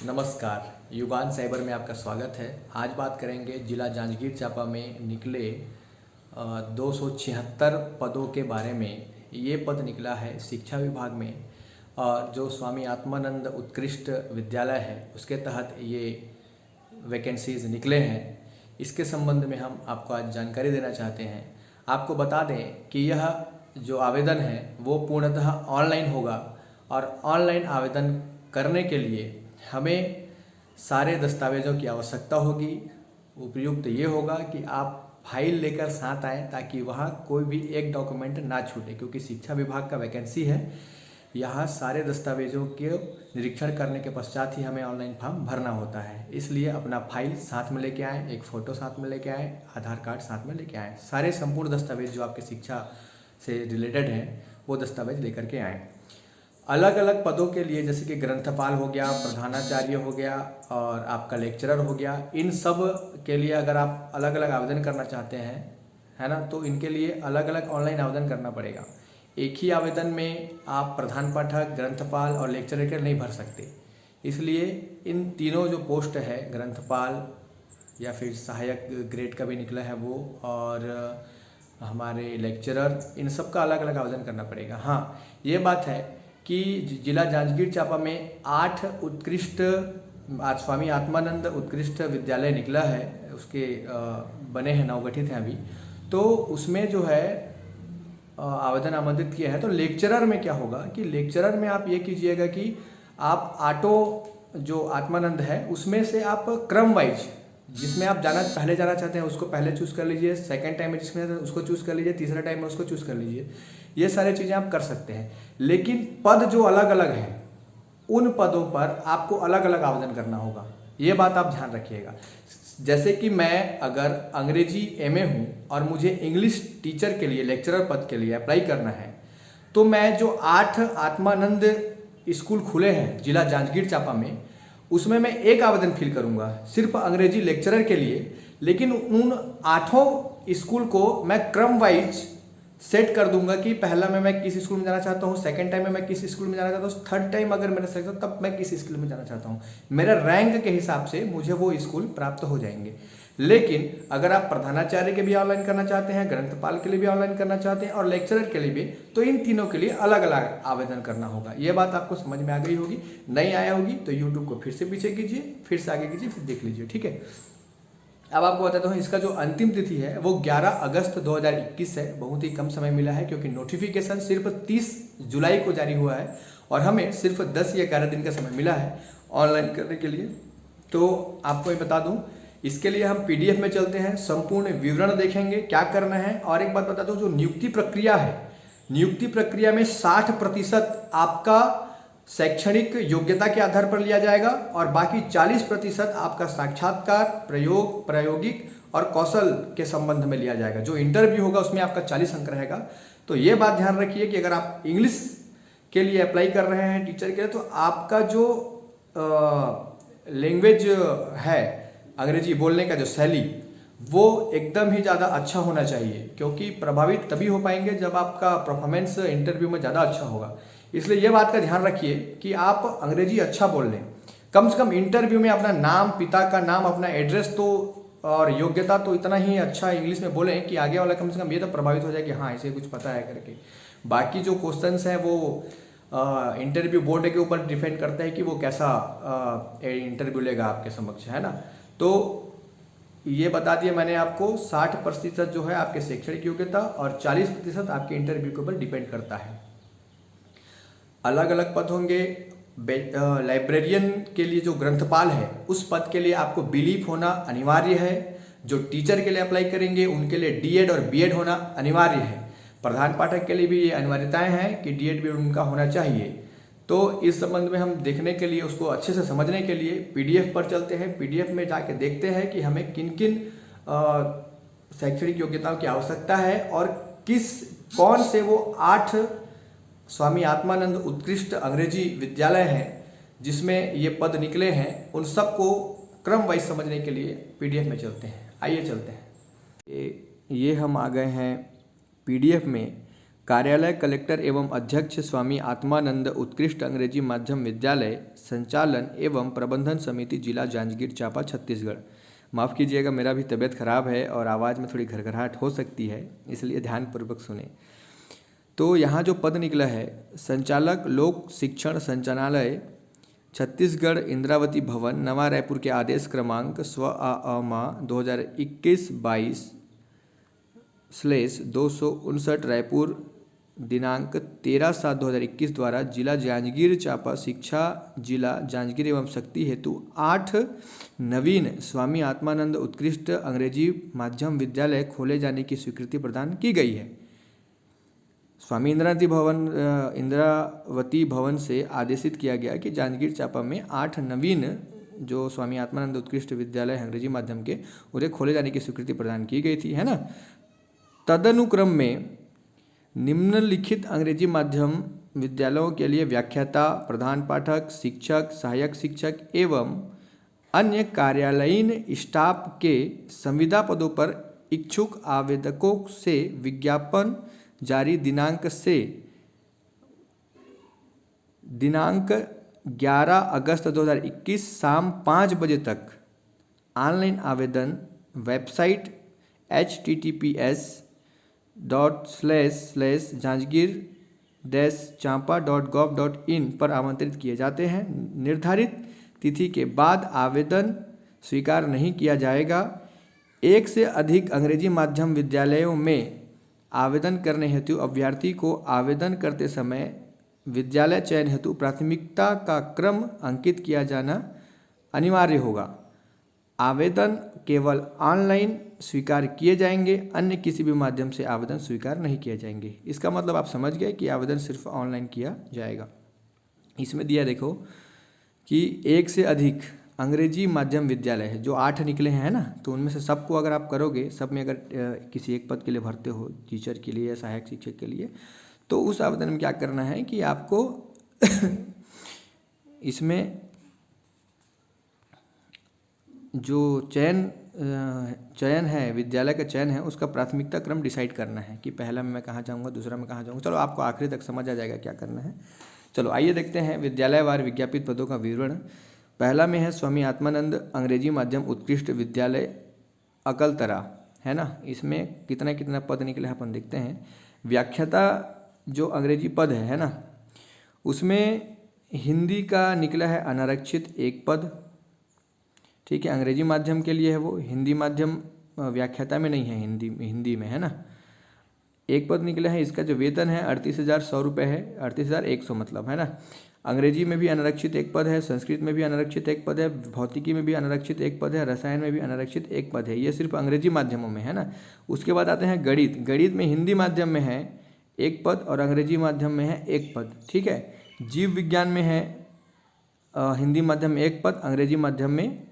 नमस्कार, युगान साइबर में आपका स्वागत है। आज बात करेंगे जिला जांजगीर चांपा में निकले 276 पदों के बारे में। ये पद निकला है शिक्षा विभाग में और जो स्वामी आत्मानंद उत्कृष्ट विद्यालय है उसके तहत ये वैकेंसीज निकले हैं। इसके संबंध में हम आपको आज जानकारी देना चाहते हैं। आपको बता दें कि यह जो आवेदन है वो पूर्णतः ऑनलाइन होगा और ऑनलाइन आवेदन करने के लिए हमें सारे दस्तावेज़ों की आवश्यकता होगी। उपयुक्त ये होगा कि आप फाइल लेकर साथ आएँ ताकि वहाँ कोई भी एक डॉक्यूमेंट ना छूटे, क्योंकि शिक्षा विभाग का वैकेंसी है। यहाँ सारे दस्तावेज़ों के निरीक्षण करने के पश्चात ही हमें ऑनलाइन फॉर्म भरना होता है। इसलिए अपना फाइल साथ में लेके आएँ, एक फ़ोटो साथ में लेके आएँ, आधार कार्ड साथ में लेके आएँ। सारे संपूर्ण दस्तावेज जो आपके शिक्षा से रिलेटेड हैं वो दस्तावेज लेकर के आएँ। अलग अलग पदों के लिए जैसे कि ग्रंथपाल हो गया, प्रधानाचार्य हो गया और आपका लेक्चरर हो गया, इन सब के लिए अगर आप अलग अलग आवेदन करना चाहते हैं, है ना, तो इनके लिए अलग अलग ऑनलाइन आवेदन करना पड़ेगा। एक ही आवेदन में आप प्रधान पाठक, ग्रंथपाल और लेक्चरर के नहीं भर सकते। इसलिए इन तीनों जो पोस्ट है, ग्रंथपाल या फिर सहायक ग्रेड का भी निकला है वो, और हमारे लेक्चरर, इन सब का अलग अलग आवेदन करना पड़ेगा। हाँ, ये बात है कि जिला जांजगीर चांपा में 8 उत्कृष्ट स्वामी आत्मानंद उत्कृष्ट विद्यालय निकला है, उसके बने हैं, नवगठित हैं अभी। तो उसमें जो है आवेदन आमंत्रित किया है। तो लेक्चरर में क्या होगा कि लेक्चरर में आप ये कीजिएगा कि आप ऑटो जो आत्मानंद है उसमें से आप क्रम वाइज जिसमें आप पहले जाना चाहते हैं उसको पहले चूज़ कर लीजिए, सेकंड टाइम में जिसमें उसको चूज़ कर लीजिए, तीसरा टाइम में उसको चूज़ कर लीजिए। ये सारी चीज़ें आप कर सकते हैं। लेकिन पद जो अलग अलग हैं उन पदों पर आपको अलग अलग आवेदन करना होगा। ये बात आप ध्यान रखिएगा। जैसे कि मैं अगर अंग्रेजी एमए हूँ और मुझे इंग्लिश टीचर के लिए, लेक्चरर पद के लिए अप्लाई करना है, तो मैं जो 8 आत्मानंद स्कूल खुले हैं जिला जांजगीर चांपा में, उसमें मैं एक आवेदन फिल करूंगा सिर्फ अंग्रेजी लेक्चरर के लिए। लेकिन उन 8 स्कूल को मैं क्रम वाइज सेट कर दूंगा कि पहला में मैं किस स्कूल में जाना चाहता हूँ, सेकंड टाइम में मैं किस स्कूल में जाना चाहता हूँ, थर्ड टाइम अगर मेरा सिलेक्शन तब मैं किस स्कूल में जाना चाहता हूँ। मेरा रैंक के हिसाब से मुझे वो स्कूल प्राप्त हो जाएंगे। लेकिन अगर आप प्रधानाचार्य के भी ऑनलाइन करना चाहते हैं, ग्रंथपाल के लिए भी ऑनलाइन करना चाहते हैं और लेक्चरर के लिए भी, तो इन तीनों के लिए अलग अलग आवेदन करना होगा। ये बात आपको समझ में आ गई होगी। नहीं आया होगी तो यूट्यूब को फिर से पीछे कीजिए, फिर से आगे कीजिए, फिर देख लीजिए, ठीक है। अब आपको बताता हूँ इसका जो अंतिम तिथि है वो 11 अगस्त 2021 है। बहुत ही कम समय मिला है क्योंकि नोटिफिकेशन सिर्फ 30 जुलाई को जारी हुआ है और हमें सिर्फ 10 या 11 दिन का समय मिला है ऑनलाइन करने के लिए। तो आपको ये बता दूँ, इसके लिए हम PDF में चलते हैं, संपूर्ण विवरण देखेंगे क्या करना है। और एक बात बता दूँ, जो नियुक्ति प्रक्रिया है, नियुक्ति प्रक्रिया में 60% आपका शैक्षणिक योग्यता के आधार पर लिया जाएगा और बाकी 40% आपका साक्षात्कार, प्रायोगिक और कौशल के संबंध में लिया जाएगा। जो इंटरव्यू होगा उसमें आपका 40 अंक रहेगा। तो ये बात ध्यान रखिए कि अगर आप इंग्लिश के लिए अप्लाई कर रहे हैं टीचर के लिए, तो आपका जो लैंग्वेज है, अंग्रेजी बोलने का जो शैली, वो एकदम ही ज़्यादा अच्छा होना चाहिए, क्योंकि प्रभावित तभी हो पाएंगे जब आपका परफॉर्मेंस इंटरव्यू में ज़्यादा अच्छा होगा। इसलिए यह बात का ध्यान रखिए कि आप अंग्रेजी अच्छा बोल लें। कम से कम इंटरव्यू में अपना नाम, पिता का नाम, अपना एड्रेस तो और योग्यता तो इतना ही अच्छा इंग्लिश में बोलें कि आगे वाला कम से कम ये तो प्रभावित हो जाए कि हाँ, इसे कुछ पता है करके। बाकी जो क्वेश्चंस हैं वो इंटरव्यू बोर्ड के ऊपर डिपेंड करता है कि वो कैसा इंटरव्यू लेगा आपके समक्ष, है ना। तो ये बता दिया मैंने आपको, 60% जो है आपके शैक्षणिक योग्यता और 40% आपके इंटरव्यू के ऊपर डिपेंड करता है। अलग अलग पद होंगे। लाइब्रेरियन के लिए जो ग्रंथपाल है उस पद के लिए आपको बिलीफ होना अनिवार्य है। जो टीचर के लिए अप्लाई करेंगे उनके लिए डीएड और बीएड होना अनिवार्य है। प्रधान पाठक के लिए भी ये अनिवार्यताएं हैं कि डीएड बीएड उनका होना चाहिए। तो इस संबंध में हम देखने के लिए, उसको अच्छे से समझने के लिए PDF पर चलते हैं। PDF में जाके देखते हैं कि हमें किन किन शैक्षणिक योग्यताओं की आवश्यकता है और कौन से वो 8 स्वामी आत्मानंद उत्कृष्ट अंग्रेजी विद्यालय हैं जिसमें ये पद निकले हैं। उन सबको क्रम वाइज समझने के लिए PDF में चलते हैं। आइए चलते हैं। ये हम आ गए हैं PDF में। कार्यालय कलेक्टर एवं अध्यक्ष स्वामी आत्मानंद उत्कृष्ट अंग्रेजी माध्यम विद्यालय, संचालन एवं प्रबंधन समिति, जिला जांजगीर चांपा, छत्तीसगढ़। माफ़ कीजिएगा, मेरा भी तबीयत खराब है और आवाज़ में थोड़ी घरघराहट हो सकती है, इसलिए ध्यानपूर्वक सुने। तो यहाँ जो पद निकला है, संचालक लोक शिक्षण संचालनालय, छत्तीसगढ़, इंद्रावती भवन, नवा रायपुर के आदेश क्रमांक स्व आ 2021/259 रायपुर दिनांक 13/7/2021 द्वारा जिला जांजगीर चांपा शिक्षा जिला जांजगीर एवं शक्ति हेतु 8 नवीन स्वामी आत्मानंद उत्कृष्ट अंग्रेजी माध्यम विद्यालय खोले जाने की स्वीकृति प्रदान की गई है। स्वामी इंद्रावती भवन से आदेशित किया गया कि जांजगीर चांपा में 8 नवीन जो स्वामी आत्मानंद उत्कृष्ट विद्यालय अंग्रेजी माध्यम के, उन्हें खोले जाने की स्वीकृति प्रदान की गई थी, है ना। तदनुक्रम में निम्नलिखित अंग्रेजी माध्यम विद्यालयों के लिए व्याख्याता, प्रधान पाठक, शिक्षक, सहायक शिक्षक एवं अन्य कार्यालयीन स्टाफ के संविदा पदों पर इच्छुक आवेदकों से विज्ञापन जारी दिनांक 11 अगस्त 2021 शाम 5 बजे तक ऑनलाइन आवेदन वेबसाइट https://jangir-champa.gov.in पर आमंत्रित किए जाते हैं। निर्धारित तिथि के बाद आवेदन स्वीकार नहीं किया जाएगा। एक से अधिक अंग्रेजी माध्यम विद्यालयों में आवेदन करने हेतु अभ्यर्थी को आवेदन करते समय विद्यालय चयन हेतु प्राथमिकता का क्रम अंकित किया जाना अनिवार्य होगा। आवेदन केवल ऑनलाइन स्वीकार किए जाएंगे, अन्य किसी भी माध्यम से आवेदन स्वीकार नहीं किए जाएंगे। इसका मतलब आप समझ गए कि आवेदन सिर्फ ऑनलाइन किया जाएगा। इसमें दिया देखो कि एक से अधिक अंग्रेजी माध्यम विद्यालय है, जो 8 निकले हैं ना, तो उनमें से सबको अगर आप करोगे, सब में अगर किसी एक पद के लिए भरते हो, टीचर के लिए या सहायक शिक्षक के लिए, तो उस आवेदन में क्या करना है कि आपको इसमें जो चयन है, विद्यालय का चयन है, उसका प्राथमिकता क्रम डिसाइड करना है कि पहला में मैं कहाँ जाऊँगा, दूसरा में कहाँ जाऊँगा। चलो आपको आखिरी तक समझ आ जाएगा क्या करना है। चलो आइए देखते हैं विद्यालयवार विज्ञापित पदों का विवरण। पहला में है स्वामी आत्मानंद अंग्रेजी माध्यम उत्कृष्ट विद्यालय अकलतरा, है ना। इसमें कितना कितना पद निकले अपन देखते हैं। व्याख्याता जो अंग्रेजी पद है ना, उसमें हिंदी का निकला है अनारक्षित 1 पद, ठीक है, अंग्रेजी माध्यम के लिए है वो। हिंदी माध्यम व्याख्याता में नहीं है, हिंदी में है ना। 1 पद निकला है। इसका जो वेतन है 38,100 रुपये है, 38,100 मतलब, है ना। अंग्रेजी में भी अनारक्षित 1 पद है, संस्कृत में भी अनारक्षित 1 पद है, भौतिकी में भी अनारक्षित 1 पद है, रसायन में भी अनारक्षित 1 पद है। ये सिर्फ अंग्रेजी माध्यमों में है ना। उसके बाद आते हैं गणित। गणित में हिंदी माध्यम में है 1 पद और अंग्रेजी माध्यम में है 1 पद, ठीक है। जीव विज्ञान में है हिंदी माध्यम में 1 पद, अंग्रेजी माध्यम में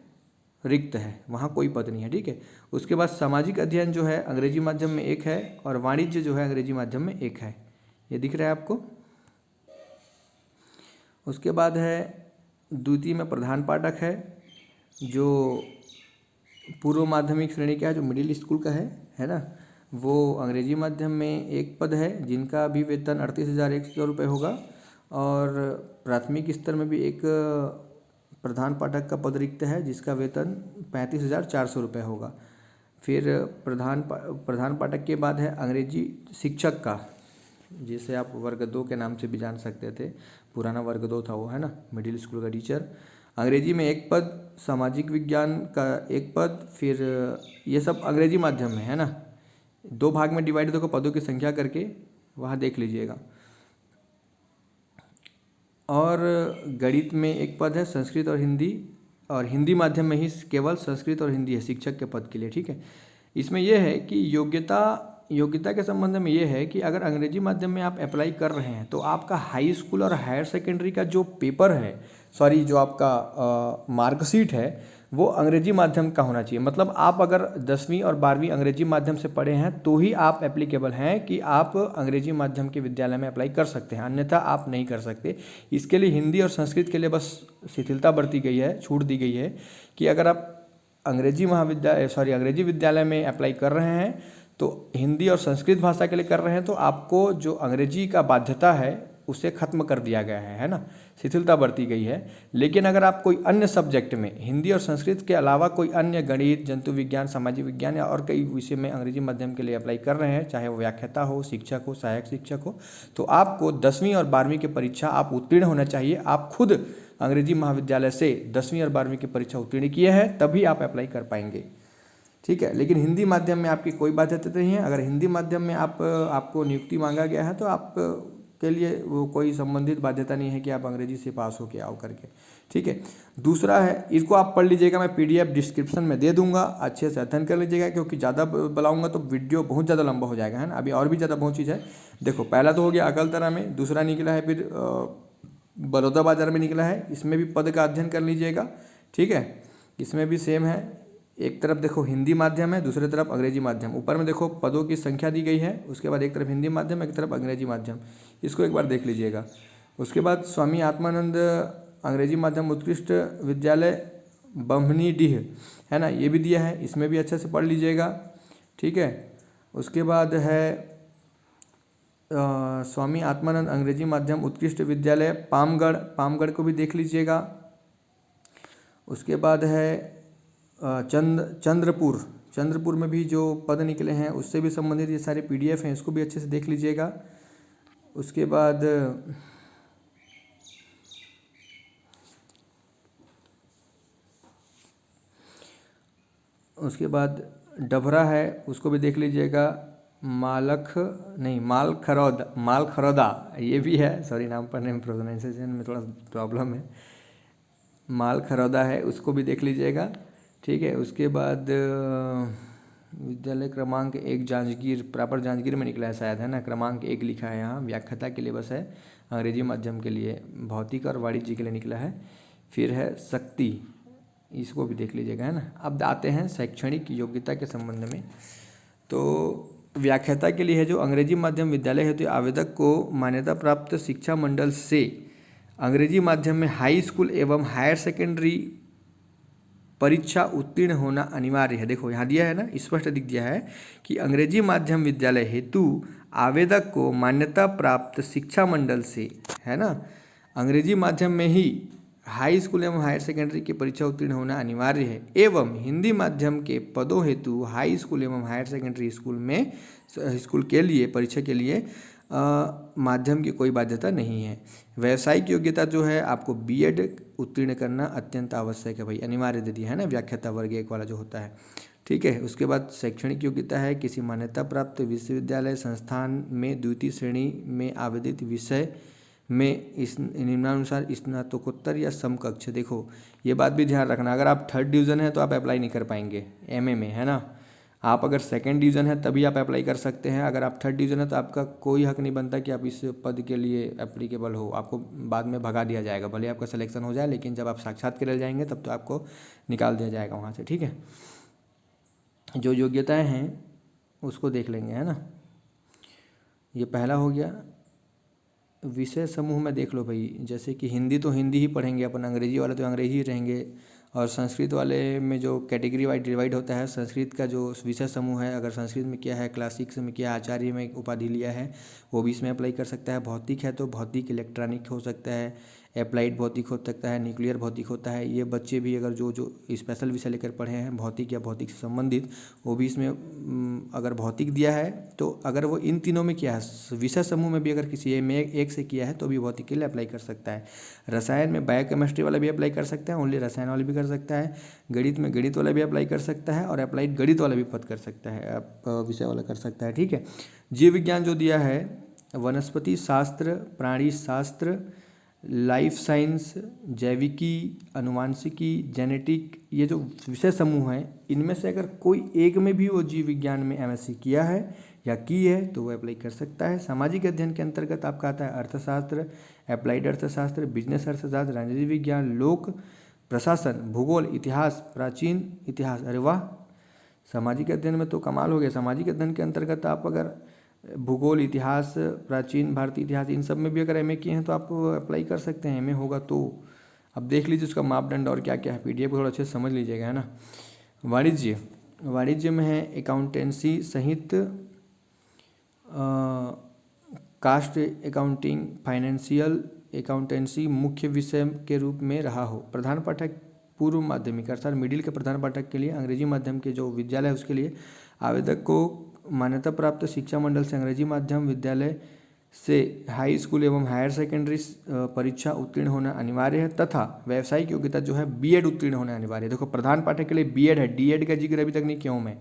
रिक्त है, वहाँ कोई पद नहीं है, ठीक है। उसके बाद सामाजिक अध्ययन जो है अंग्रेजी माध्यम में 1 है और वाणिज्य जो है अंग्रेजी माध्यम में 1 है। ये दिख रहा है आपको। उसके बाद है द्वितीय में प्रधान पाठक है, जो पूर्व माध्यमिक श्रेणी का है, जो मिडिल स्कूल का है ना। वो अंग्रेजी माध्यम में 1 पद है, जिनका भी वेतन 38,100 रुपये होगा। और प्राथमिक स्तर में भी एक प्रधान पाठक का पद रिक्त है, जिसका वेतन 35,400 रुपये होगा। फिर प्रधान पाठक के बाद है अंग्रेजी शिक्षक का, जिसे आप वर्ग 2 के नाम से भी जान सकते थे, पुराना वर्ग 2 था वो, है ना, मिडिल स्कूल का टीचर। अंग्रेजी में 1 पद, सामाजिक विज्ञान का 1 पद। फिर ये सब अंग्रेजी माध्यम में है ना। 2 भाग में डिवाइड देखो पदों की संख्या करके, वहाँ देख लीजिएगा। और गणित में 1 पद है, संस्कृत और हिंदी माध्यम में ही केवल संस्कृत और हिंदी है शिक्षक के पद के लिए, ठीक है। इसमें यह है कि योग्यता के संबंध में ये है कि अगर अंग्रेजी माध्यम में आप अप्लाई कर रहे हैं तो आपका हाई स्कूल और हायर सेकेंडरी का जो पेपर है, जो आपका मार्कशीट है, वो अंग्रेजी माध्यम का होना चाहिए। मतलब आप अगर 10वीं और 12वीं अंग्रेजी माध्यम से पढ़े हैं तो ही आप एप्लीकेबल हैं कि आप अंग्रेजी माध्यम के विद्यालय में अप्लाई कर सकते हैं, अन्यथा आप नहीं कर सकते। इसके लिए हिंदी और संस्कृत के लिए बस शिथिलता बरती गई है, छूट दी गई है कि अगर आप अंग्रेजी विद्यालय में अप्लाई कर रहे हैं तो हिंदी और संस्कृत भाषा के लिए कर रहे हैं तो आपको जो अंग्रेजी का बाध्यता है उसे खत्म कर दिया गया है ना, शिथिलता बरती गई है। लेकिन अगर आप कोई अन्य सब्जेक्ट में हिंदी और संस्कृत के अलावा कोई अन्य गणित, जंतु विज्ञान, सामाजिक विज्ञान या और कई विषय में अंग्रेजी माध्यम के लिए अप्लाई कर रहे हैं, चाहे वो व्याख्याता हो, शिक्षक हो, सहायक शिक्षक हो, तो आपको 10वीं और 12वीं की परीक्षा आप उत्तीर्ण होना चाहिए। आप खुद अंग्रेजी महाविद्यालय से 10वीं और 12वीं की परीक्षा उत्तीर्ण किए हैं तभी आप अप्लाई कर पाएंगे, ठीक है। लेकिन हिंदी माध्यम में आपकी कोई बाध्यता नहीं है। अगर हिंदी माध्यम में आपको नियुक्ति मांगा गया है तो आप के लिए वो कोई संबंधित बाध्यता नहीं है कि आप अंग्रेजी से पास होके आओ करके, ठीक है। दूसरा है, इसको आप पढ़ लीजिएगा, मैं PDF डिस्क्रिप्शन में दे दूंगा, अच्छे से अध्ययन कर लीजिएगा, क्योंकि ज़्यादा बुलाऊंगा तो वीडियो बहुत ज़्यादा लंबा हो जाएगा, है ना। अभी और भी ज़्यादा बहुत चीज़ है। देखो, पहला तो हो गया अकलतरा में, दूसरा निकला है फिर बड़ौदा बाजार में निकला है, इसमें भी पद का अध्ययन कर लीजिएगा, ठीक है। इसमें भी सेम है, एक तरफ देखो हिंदी माध्यम है, दूसरी तरफ अंग्रेजी माध्यम। ऊपर में देखो पदों की संख्या दी गई है, उसके बाद एक तरफ हिंदी माध्यम, एक तरफ अंग्रेजी माध्यम, इसको एक बार देख लीजिएगा। उसके बाद स्वामी आत्मानंद अंग्रेजी माध्यम उत्कृष्ट विद्यालय बम्हनीडीह, है ना, ये भी दिया है, इसमें भी अच्छे से पढ़ लीजिएगा, ठीक है। उसके बाद है स्वामी आत्मानंद अंग्रेजी माध्यम उत्कृष्ट विद्यालय पामगढ़ को भी देख लीजिएगा। उसके बाद है चंद्रपुर में भी जो पद निकले हैं उससे भी संबंधित ये सारे PDF हैं, इसको भी अच्छे से देख लीजिएगा। उसके बाद डभरा है, उसको भी देख लीजिएगा। मालखरौदा ये भी है, सॉरी नाम पढ़ने में प्रोनाउंसिएशन में थोड़ा प्रॉब्लम है, मालखरौदा है, उसको भी देख लीजिएगा, ठीक है। उसके बाद विद्यालय क्रमांक 1 जांजगीर, प्रॉपर जांजगीर में निकला है शायद, है ना, क्रमांक 1 लिखा है यहाँ, व्याख्याता के लिए बस है, अंग्रेजी माध्यम के लिए, भौतिक और वाणिज्य के लिए निकला है। फिर है शक्ति, इसको भी देख लीजिएगा, है ना। अब आते हैं शैक्षणिक योग्यता के संबंध में। तो व्याख्याता के लिए है जो अंग्रेजी माध्यम विद्यालय है तो आवेदक को मान्यता प्राप्त शिक्षा मंडल से अंग्रेजी माध्यम में हाई स्कूल एवं हायर सेकेंडरी परीक्षा उत्तीर्ण होना अनिवार्य है। देखो यहाँ दिया है ना, स्पष्ट दिख दिया है कि अंग्रेजी माध्यम विद्यालय हेतु आवेदक को मान्यता प्राप्त शिक्षा मंडल से, है ना, अंग्रेजी माध्यम में ही हाई स्कूल एवं हायर सेकेंडरी की परीक्षा उत्तीर्ण होना अनिवार्य है, एवं हिंदी माध्यम के पदों हेतु हाई स्कूल एवं हायर सेकेंडरी स्कूल के लिए परीक्षा के लिए माध्यम की कोई बाध्यता नहीं है। व्यावसायिक योग्यता जो है आपको B.Ed उत्तीर्ण करना अत्यंत आवश्यक है भाई, अनिवार्य दे दिया है ना, व्याख्याता वर्ग 1 वाला जो होता है, ठीक है। उसके बाद शैक्षणिक योग्यता है किसी मान्यता प्राप्त विश्वविद्यालय संस्थान में द्वितीय श्रेणी में आवेदित विषय में इस निम्नानुसार स्नातकोत्तर या समकक्ष। देखो ये बात भी ध्यान रखना, अगर आप 3rd डिवीज़न है तो आप अप्लाई नहीं कर पाएंगे MA में, है ना। आप अगर 2nd डिवीज़न है तभी आप अप्लाई कर सकते हैं। अगर आप 3rd डिवीज़न है तो आपका कोई हक नहीं बनता कि आप इस पद के लिए एप्लीकेबल हो, आपको बाद में भगा दिया जाएगा। भले आपका सिलेक्शन हो जाए, लेकिन जब आप साक्षात के लिए जाएंगे तब तो आपको निकाल दिया जाएगा वहाँ से, ठीक है। जो योग्यताएँ हैं उसको देख लेंगे, है ना। ये पहला हो गया। विषय समूह में देख लो भाई, जैसे कि हिंदी तो हिंदी ही पढ़ेंगे अपन, अंग्रेजी वाले तो अंग्रेजी ही रहेंगे, और संस्कृत वाले में जो कैटेगरी वाइज डिवाइड होता है, संस्कृत का जो विषय समूह है, अगर संस्कृत में क्या है, क्लासिक्स में क्या है, आचार्य में उपाधि लिया है, वो भी इसमें अप्लाई कर सकता है। भौतिक है तो भौतिक इलेक्ट्रॉनिक हो सकता है, अप्लाइड भौतिक हो सकता है, न्यूक्लियर भौतिक होता है। ये बच्चे भी अगर जो स्पेशल विषय लेकर पढ़े हैं भौतिक या भौतिक से संबंधित, वो भी इसमें अगर भौतिक दिया है तो अगर वो इन तीनों में किया है, विषय समूह में भी अगर किसी में एक से किया है तो भी भौतिक के लिए अप्लाई कर सकता है। रसायन में बायोकेमिस्ट्री वाला भी अप्लाई कर सकता है, ओनली रसायन वाला भी कर सकता है। गणित में गणित वाला भी अप्लाई कर सकता है, और अप्लाइड गणित वाला भी पद कर सकता है, विषय वाला कर सकता है, ठीक है। जीव विज्ञान जो दिया है, वनस्पति शास्त्र, प्राणी शास्त्र, लाइफ साइंस, जैविकी, अनुवांशिकी, जेनेटिक, ये जो विषय समूह हैं इनमें से अगर कोई एक में भी वो जीव विज्ञान में MSc किया है या की है तो वो अप्लाई कर सकता है। सामाजिक अध्ययन के अंतर्गत आपका आता है अर्थशास्त्र, अप्लाइड अर्थशास्त्र, बिजनेस अर्थशास्त्र, राजनीति विज्ञान, लोक प्रशासन, भूगोल, इतिहास, प्राचीन इतिहास। अरे वाह, सामाजिक अध्ययन में तो कमाल हो गया। सामाजिक अध्ययन के अंतर्गत आप अगर भूगोल, इतिहास, प्राचीन भारतीय इतिहास, इन सब में भी अगर MA किए हैं तो आप अप्लाई कर सकते हैं, MA होगा तो। अब देख लीजिए उसका मापदंड और क्या क्या है, PDF को थोड़ा अच्छे से समझ लीजिएगा, है ना। वाणिज्य में है अकाउंटेंसी सहित कास्ट अकाउंटिंग, फाइनेंशियल अकाउंटेंसी मुख्य विषय के रूप में रहा हो। प्रधान पाठक पूर्व माध्यमिक अर्थात मिडिल के प्रधान पाठक के लिए अंग्रेजी माध्यम के जो विद्यालय है उसके लिए आवेदक को मान्यता प्राप्त शिक्षा मंडल से अंग्रेजी माध्यम विद्यालय से हाई स्कूल एवं हायर सेकेंडरी परीक्षा उत्तीर्ण होना अनिवार्य है तथा व्यावसायिक योग्यता जो है बीएड उत्तीर्ण होना अनिवार्य है। देखो प्रधान पाठक के लिए बीएड है, डीएड का जिक्र अभी तक नहीं किया हूँ मैं,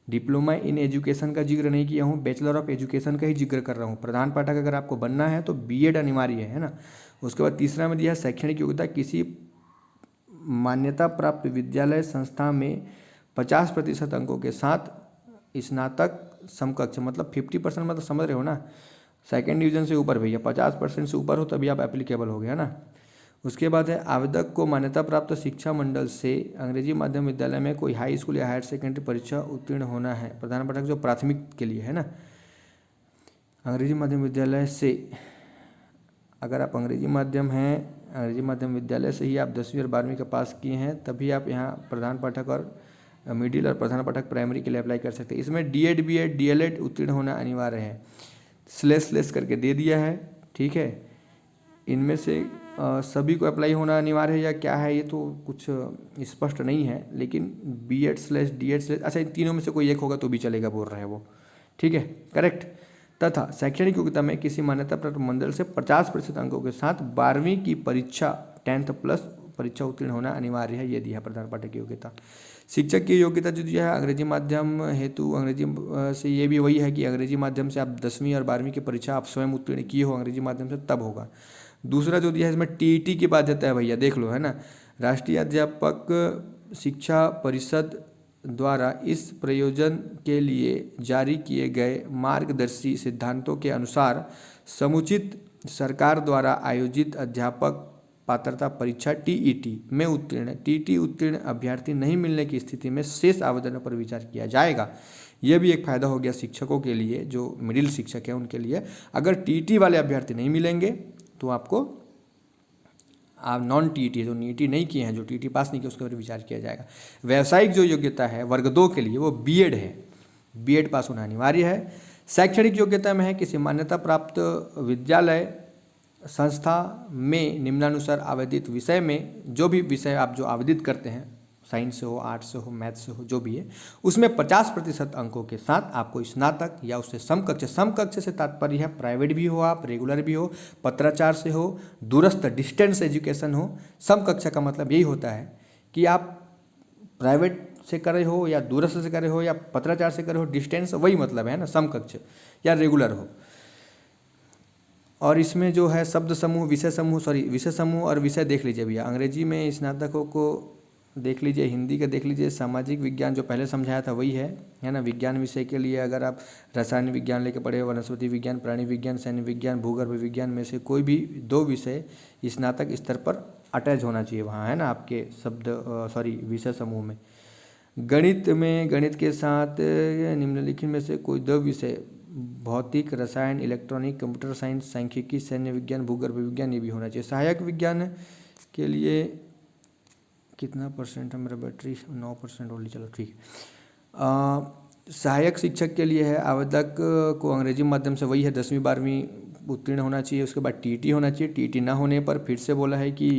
डिप्लोमा इन एजुकेशन का जिक्र नहीं किया हूँ, बैचलर ऑफ एजुकेशन का ही जिक्र कर रहा हूँ। प्रधान पाठक अगर आपको बनना है तो बीएड अनिवार्य है ना। उसके बाद तीसरा में दिया है शैक्षणिक योग्यता किसी मान्यता प्राप्त विद्यालय संस्था में 50% अंकों के साथ स्नातक समकक्ष, मतलब 50% मतलब समझ रहे हो ना, सेकेंड डिवीजन से ऊपर भैया 50% से ऊपर हो तभी आप एप्लीकेबल हो गया ना। उसके बाद है आवेदक को मान्यता प्राप्त शिक्षा मंडल से अंग्रेजी माध्यम विद्यालय में कोई हाई स्कूल या हायर सेकेंडरी परीक्षा उत्तीर्ण होना है। प्रधान पाठक जो प्राथमिक के लिए है ना, अंग्रेजी माध्यम विद्यालय से अगर आप अंग्रेजी माध्यम हैं, अंग्रेजी माध्यम विद्यालय से ही आप 10वीं और 12वीं का पास किए हैं तभी आप यहाँ प्रधान पाठक और मिडिल और प्रधान पाठक प्राइमरी के लिए अप्लाई कर सकते हैं। इसमें डीएड बीएड डीएलएड उत्तीर्ण होना अनिवार्य है। स्लेस करके दे दिया है, ठीक है। इनमें से सभी को अप्लाई होना अनिवार्य है या क्या है ये तो कुछ स्पष्ट नहीं है, लेकिन BEd/D.Ed/ अच्छा इन तीनों में से कोई एक होगा तो भी चलेगा बोल रहे हैं वो, ठीक है, करेक्ट। तथा शैक्षणिक योग्यता में किसी मान्यता प्राप्त मंडल से 50% अंकों के साथ 12वीं की परीक्षा 10th प्लस परीक्षा उत्तीर्ण होना अनिवार्य है। ये दिया प्रधान पाठक की योग्यता। शिक्षक की योग्यता जो दिया है अंग्रेजी माध्यम हेतु अंग्रेजी से ये भी वही है कि अंग्रेजी माध्यम से आप 10वीं और 12वीं की परीक्षा आप स्वयं उत्तीर्ण किए हो अंग्रेजी माध्यम से तब होगा। दूसरा जो दिया है इसमें टीईटी की बाध्यता है भैया, देख लो है ना। राष्ट्रीय अध्यापक शिक्षा परिषद द्वारा इस प्रयोजन के लिए जारी किए गए मार्गदर्शी सिद्धांतों के अनुसार समुचित सरकार द्वारा आयोजित अध्यापक पात्रता परीक्षा टीईटी में उत्तीर्ण टीईटी उत्तीर्ण अभ्यर्थी नहीं मिलने की स्थिति में शेष आवेदनों पर विचार किया जाएगा। यह भी एक फायदा हो गया शिक्षकों के लिए, जो मिडिल शिक्षक है उनके लिए। अगर टीईटी वाले अभ्यर्थी नहीं मिलेंगे तो आपको आप नॉन टीईटी जो नीटी नहीं किए हैं, जो टीईटी पास नहीं किए, उसके ऊपर विचार किया जाएगा। व्यावसायिक जो योग्यता है वर्ग 2 के लिए वो बीएड है, बीएड पास होना अनिवार्य है। शैक्षणिक योग्यता में है किसी मान्यता प्राप्त विद्यालय संस्था में निम्नानुसार आवेदित विषय में जो भी विषय आप जो आवेदित करते हैं, साइंस से हो, आर्ट्स से हो, मैथ से हो, जो भी है, उसमें 50% अंकों के साथ आपको स्नातक या उससे समकक्ष से तात्पर्य है प्राइवेट भी हो, आप रेगुलर भी हो, पत्राचार से हो, दूरस्थ डिस्टेंस एजुकेशन हो। समकक्ष का मतलब यही होता है कि आप प्राइवेट से करे हो या दूरस्थ से करे हो या पत्राचार से करे हो, डिस्टेंस वही मतलब है ना, समकक्ष या रेगुलर हो। और इसमें जो है शब्द समूह, विषय समूह और विषय देख लीजिए भैया। अंग्रेजी में स्नातकों को देख लीजिए, हिंदी का देख लीजिए, सामाजिक विज्ञान जो पहले समझाया था वही है ना। विज्ञान विषय के लिए अगर आप रसायन विज्ञान लेके पढ़े, वनस्पति विज्ञान, प्राणी विज्ञान, सैन्य विज्ञान, भूगर्भ विज्ञान में से कोई भी 2 विषय स्नातक स्तर पर अटैच होना चाहिए वहाँ, है ना, आपके विषय समूह में। गणित के साथ निम्नलिखित में से कोई 2 विषय भौतिक, रसायन, इलेक्ट्रॉनिक, कंप्यूटर साइंस, सांख्यिकी, सैन्य विज्ञान, भूगर्भ विज्ञान ये भी होना चाहिए। सहायक विज्ञान के लिए कितना % है मेरा बैटरी? 9% ओनली, चलो ठीक है। सहायक शिक्षक के लिए है आवेदक को अंग्रेजी माध्यम से वही है 10वीं 12वीं उत्तीर्ण होना चाहिए। उसके बाद टीईटी होना चाहिए। टीईटी ना होने पर फिर से बोला है कि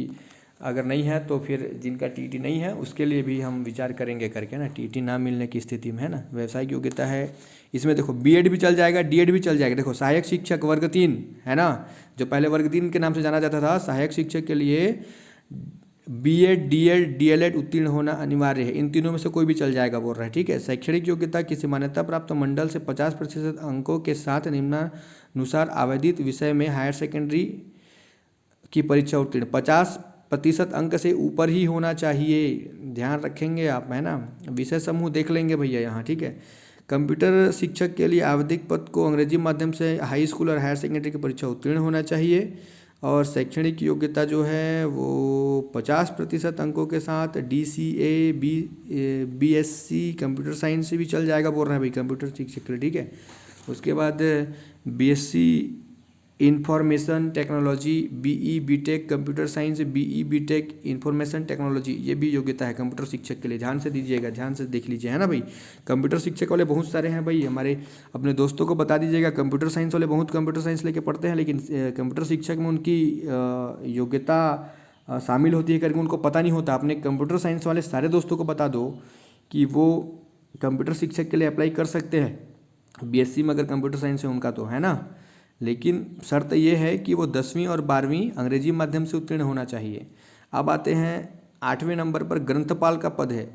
अगर नहीं है तो फिर जिनका टीईटी नहीं है उसके लिए भी हम विचार करेंगे करके ना, टीईटी ना मिलने की स्थिति में, है ना। व्यावसायिक योग्यता है इसमें, देखो बीएड भी चल जाएगा, डीएड भी चल जाएगा। देखो सहायक शिक्षक वर्ग 3 है ना, जो पहले वर्ग 3 के नाम से जाना जाता था, सहायक शिक्षक के लिए बीएड डीएड डीएलएड उत्तीर्ण होना अनिवार्य है। इन तीनों में से कोई भी चल जाएगा बोल रहा है, ठीक है। शैक्षणिक योग्यता किसी मान्यता प्राप्त मंडल से 50% अंकों के साथ निम्नानुसार आवेदित विषय में हायर सेकेंडरी की परीक्षा उत्तीर्ण 50% अंक से ऊपर ही होना चाहिए, ध्यान रखेंगे आप, है ना। विषय समूह देख लेंगे भैया यहाँ, ठीक है। कंप्यूटर शिक्षक के लिए आवेदक पद को अंग्रेजी माध्यम से हाई स्कूल और हायर सेकेंडरी की परीक्षा उत्तीर्ण होना चाहिए। और शैक्षणिक योग्यता जो है वो 50% अंकों के साथ DCA BSc कंप्यूटर साइंस से भी चल जाएगा बोल रहा है भाई, कंप्यूटर शिक्षक के लिए, ठीक है। उसके बाद BSc information technology, BE BTech computer science, BE BTech information technology, ये भी योग्यता है कंप्यूटर शिक्षक के लिए। ध्यान से दीजिएगा, ध्यान से देख लीजिए, है ना भाई। कंप्यूटर शिक्षक वाले बहुत सारे हैं भाई, हमारे अपने दोस्तों को बता दीजिएगा। कंप्यूटर साइंस वाले बहुत कंप्यूटर साइंस लेके पढ़ते हैं, लेकिन कंप्यूटर शिक्षक में उनकी योग्यता शामिल होती है करके उनको पता नहीं होता। अपने कंप्यूटर साइंस वाले सारे दोस्तों को बता दो कि वो कंप्यूटर शिक्षक के लिए अप्लाई कर सकते हैं। बीएससी में अगर कंप्यूटर साइंस है उनका तो, है ना। लेकिन शर्त ये है कि वो 10वीं और 12वीं अंग्रेजी माध्यम से उत्तीर्ण होना चाहिए। अब आते हैं 8वें नंबर पर ग्रंथपाल का पद है,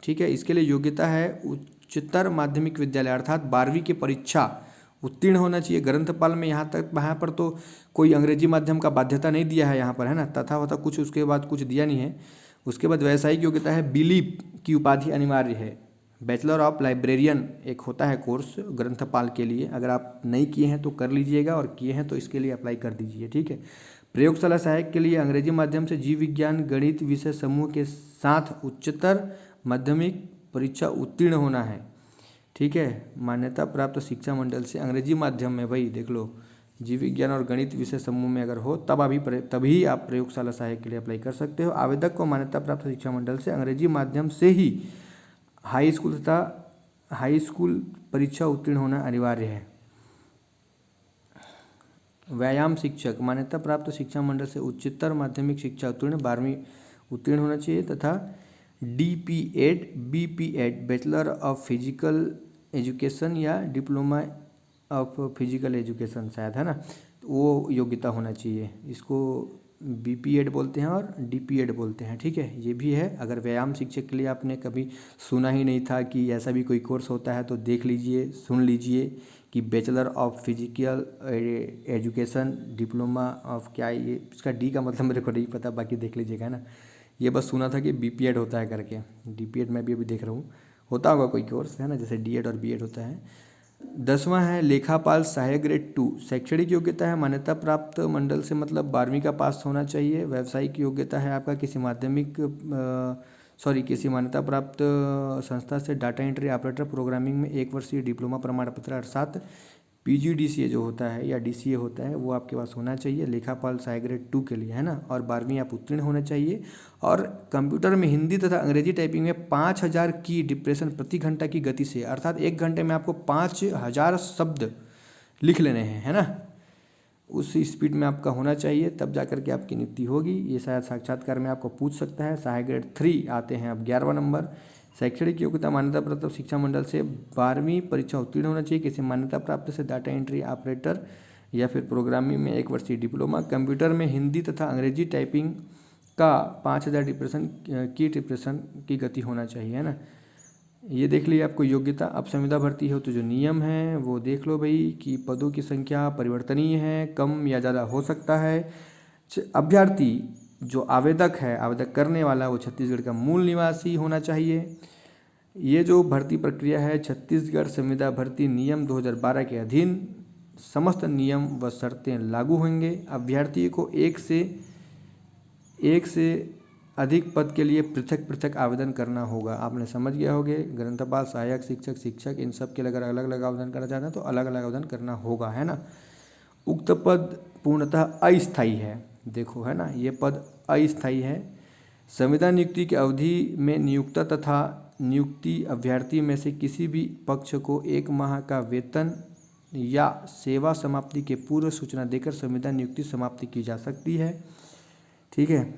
ठीक है। इसके लिए योग्यता है उच्चतर माध्यमिक विद्यालय अर्थात 12वीं की परीक्षा उत्तीर्ण होना चाहिए। ग्रंथपाल में यहाँ पर तो कोई अंग्रेजी माध्यम का बाध्यता नहीं दिया है यहाँ पर, है ना। तथा वथा कुछ उसके बाद कुछ दिया नहीं है। उसके बाद व्यावसायिक योग्यता है, बिलीप की उपाधि अनिवार्य है। बैचलर ऑफ लाइब्रेरियन एक होता है कोर्स ग्रंथपाल के लिए, अगर आप नहीं किए हैं तो कर लीजिएगा, और किए हैं तो इसके लिए अप्लाई कर दीजिए, ठीक है। प्रयोगशाला सहायक के लिए अंग्रेजी माध्यम से जीव विज्ञान गणित विषय समूह के साथ उच्चतर माध्यमिक परीक्षा उत्तीर्ण होना है, ठीक है। मान्यता प्राप्त शिक्षा मंडल से अंग्रेजी माध्यम में, भाई देख लो, जीव विज्ञान और गणित विषय समूह में अगर हो तभी आप प्रयोगशाला सहायक के लिए अप्लाई कर सकते हो। आवेदक को मान्यता प्राप्त शिक्षा मंडल से अंग्रेजी माध्यम से ही हाई स्कूल तथा हाई स्कूल परीक्षा उत्तीर्ण होना अनिवार्य है। व्यायाम शिक्षक मान्यता प्राप्त शिक्षा मंडल से उच्चतर माध्यमिक शिक्षा उत्तीर्ण 12वीं उत्तीर्ण होना चाहिए, तथा DP.Ed, BP.Ed bachelor of physical education या डिप्लोमा ऑफ फिजिकल एजुकेशन शायद, है ना, वो योग्यता होना चाहिए। इसको BP.Ed बोलते हैं और DP.Ed बोलते हैं, ठीक है। ये भी है। अगर व्यायाम शिक्षक के लिए आपने कभी सुना ही नहीं था कि ऐसा भी कोई कोर्स होता है, तो देख लीजिए, सुन लीजिए कि bachelor of physical education diploma of क्या, ये इसका डी का मतलब मेरे को नहीं पता, बाकी देख लीजिएगा, है ना। ये बस सुना था कि BP.Ed होता है करके। DP.Ed मैं भी अभी देख रहा हूँ, होता होगा कोई कोर्स, है ना, जैसे D.Ed और B.Ed होता है। 10वां है लेखापाल सहायक ग्रेड 2। शैक्षणिक योग्यता है मान्यता प्राप्त मंडल से, मतलब 12वीं का पास होना चाहिए। व्यावसायिक योग्यता है आपका किसी मान्यता प्राप्त संस्था से डाटा एंट्री ऑपरेटर प्रोग्रामिंग में 1 वर्षीय डिप्लोमा प्रमाण पत्र अर्थात PGDCA जो होता है या DCA होता है वो आपके पास होना चाहिए लेखापाल सहायक ग्रेड 2 के लिए, है ना। और 12वीं आप उत्तीर्ण होना चाहिए। और कंप्यूटर में हिंदी तथा अंग्रेजी टाइपिंग में 5000 की डिप्रेशन प्रति घंटा की गति से, अर्थात 1 घंटे में आपको 5000 शब्द लिख लेने हैं, है ना। उस स्पीड में आपका होना चाहिए, तब जा करके आपकी नियुक्ति होगी। ये शायद साक्षात्कार में आपको पूछ सकता है। सहायक ग्रेड 3 आते हैं अब 11वां नंबर। शैक्षणिक योग्यता मान्यता प्राप्त शिक्षा मंडल से 12वीं परीक्षा उत्तीर्ण होना चाहिए। किसी मान्यता प्राप्त से डाटा एंट्री ऑपरेटर या फिर प्रोग्रामिंग में 1 वर्षीय डिप्लोमा। कंप्यूटर में हिंदी तथा अंग्रेजी टाइपिंग का 5000 डिप्रेशन की गति होना चाहिए, है ना। ये देख लीजिए आपको योग्यता। अब संविदा भर्ती हो तो जो नियम है वो देख लो भाई, कि पदों की संख्या परिवर्तनीय है, कम या ज़्यादा हो सकता है। अभ्यर्थी जो आवेदक है, आवेदक करने वाला, वो छत्तीसगढ़ का मूल निवासी होना चाहिए। ये जो भर्ती प्रक्रिया है छत्तीसगढ़ संविदा भर्ती नियम 2012 के अधीन समस्त नियम व शर्तें लागू होंगे। अभ्यर्थी को एक से अधिक पद के लिए पृथक पृथक आवेदन करना होगा। आपने समझ गया होगे, ग्रंथपाल सहायक शिक्षक इन सब के लिए अगर अलग अलग आवेदन करना चाहते हैं तो अलग अलग आवेदन करना होगा, है ना। उक्त पद पूर्णतः अस्थायी है, देखो, है ना, ये पद अस्थायी है। संविदा नियुक्ति की अवधि में नियुक्ता तथा नियुक्ति अभ्यर्थी में से किसी भी पक्ष को 1 माह का वेतन या सेवा समाप्ति के पूर्व सूचना देकर संविदा नियुक्ति समाप्ति की जा सकती है, ठीक है।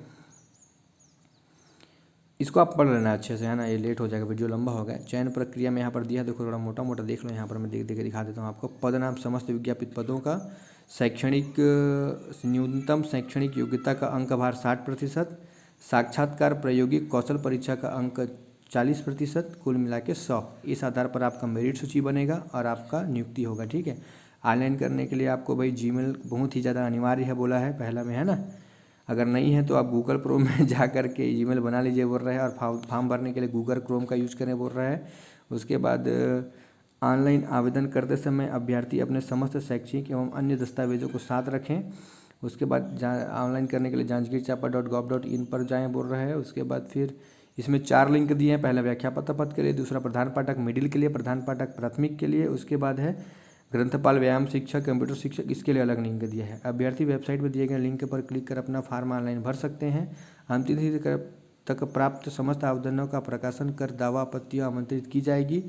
इसको आप पढ़ लेना अच्छे से, है ना, ये लेट हो जाएगा, वीडियो लंबा हो गया। चयन प्रक्रिया में यहाँ पर दिया है, देखो थोड़ा मोटा मोटा देख लो, यहाँ पर मैं देख के दिखा देता हूँ आपको। पद नाम समस्त विज्ञापित पदों का शैक्षणिक न्यूनतम शैक्षणिक योग्यता का अंक भार 60%, साक्षात्कार प्रायोगिक कौशल परीक्षा का अंक 40%, कुल मिला के 100। इस आधार पर आपका मेरिट सूची बनेगा और आपका नियुक्ति होगा, ठीक है। ऑनलाइन करने के लिए आपको भाई Gmail बहुत ही ज़्यादा अनिवार्य है बोला है पहला में, है ना। अगर नहीं है तो आप गूगल क्रोम में जा कर के ईमेल बना लीजिए बोल रहा है, और फॉर्म भरने के लिए गूगल क्रोम का यूज़ करें बोल रहा है। उसके बाद ऑनलाइन आवेदन करते समय अभ्यर्थी अपने समस्त शैक्षिक एवं अन्य दस्तावेजों को साथ रखें। उसके बाद ऑनलाइन करने के लिए जांजगीर-चांपा.gov.in पर जाएं बोल रहा है। उसके बाद फिर इसमें 4 लिंक दिए हैं, पहला व्याख्या पत्र पद के लिए, दूसरा प्रधान पाठक मिडिल के लिए, प्रधान पाठक प्राथमिक के लिए, उसके बाद है ग्रंथपाल व्यायाम शिक्षक कंप्यूटर शिक्षक इसके लिए अलग लिंक दिया है। अभ्यर्थी वेबसाइट पर दिए गए लिंक पर क्लिक कर अपना फॉर्म ऑनलाइन भर सकते हैं। अंतिम तिथि तक प्राप्त समस्त आवेदनों का प्रकाशन कर दावा आपत्तियाँ आमंत्रित की जाएगी,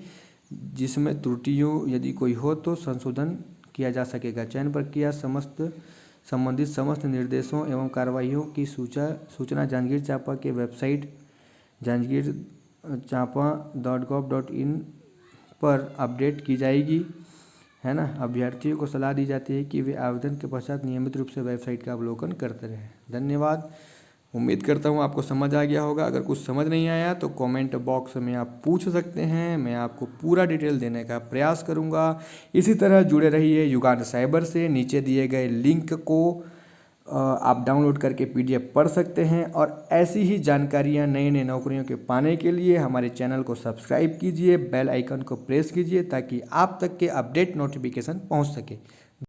जिसमें त्रुटियों यदि कोई हो तो संशोधन किया जा सकेगा। चयन प्रक्रिया संबंधित समस्त निर्देशों एवं कार्रवाइयों की सूचना जांजगीर चांपा के वेबसाइट jangirchapa.gov.in पर अपडेट की जाएगी, है ना। अभ्यर्थियों को सलाह दी जाती है कि वे आवेदन के पश्चात नियमित रूप से वेबसाइट का अवलोकन करते रहें। धन्यवाद। उम्मीद करता हूँ आपको समझ आ गया होगा। अगर कुछ समझ नहीं आया तो कमेंट बॉक्स में आप पूछ सकते हैं, मैं आपको पूरा डिटेल देने का प्रयास करूँगा। इसी तरह जुड़े रहिए युगांत साइबर से। नीचे दिए गए लिंक को आप डाउनलोड करके PDF पढ़ सकते हैं और ऐसी ही जानकारियाँ नई नई नौकरियों के पाने के लिए हमारे चैनल को सब्सक्राइब कीजिए, बेल आइकन को प्रेस कीजिए ताकि आप तक के अपडेट नोटिफिकेशन पहुँच सके।